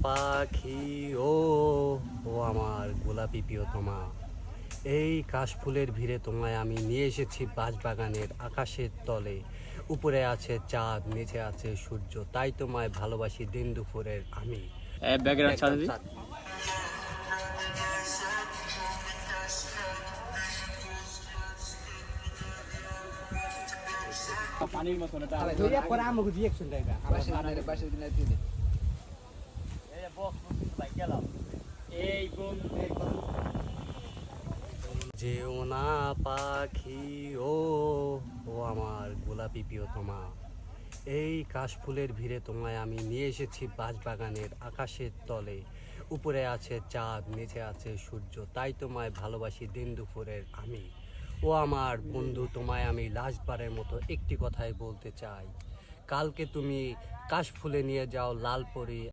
পাখি ও ও আমার গোলাপি প্রিয়তমা, এই কাশফুলের ভিড়ে তোমায় আমি নিয়ে এসেছি বাঁশবাগানের আকাশের তলে। উপরে আছে চাঁদ, নিচে আছে সূর্য, তাই তোমায় ভালোবাসি দিন দুপুরের আমি। ব্যাকগ্রাউন্ড ছাড় দিই। পানির মতন এটা পরে আমাকে রিঅ্যাকশন দেয় না বাসের দিন দিয়ে দে এই বক্স ভাই গেলাম এই কোন যেও না পাখি ও ও আমার গোলাপি প্রিয়তমা, এই কাশফুলের ভিড়ে তোমায় আমি নিয়ে এসেছি বাঁশবাগানের আকাশের তলে। উপরে আছে চাঁদ, নিচে আছে সূর্য, তাই তোমায় ভালোবাসি দিন দুপুরের আমি। ও আমার বন্ধু, তোমায় আমি লাস্টবারের মতো একটি কথাই বলতে চাই। কালকে তুমি কাশফুলে নিয়ে যাও লালপরি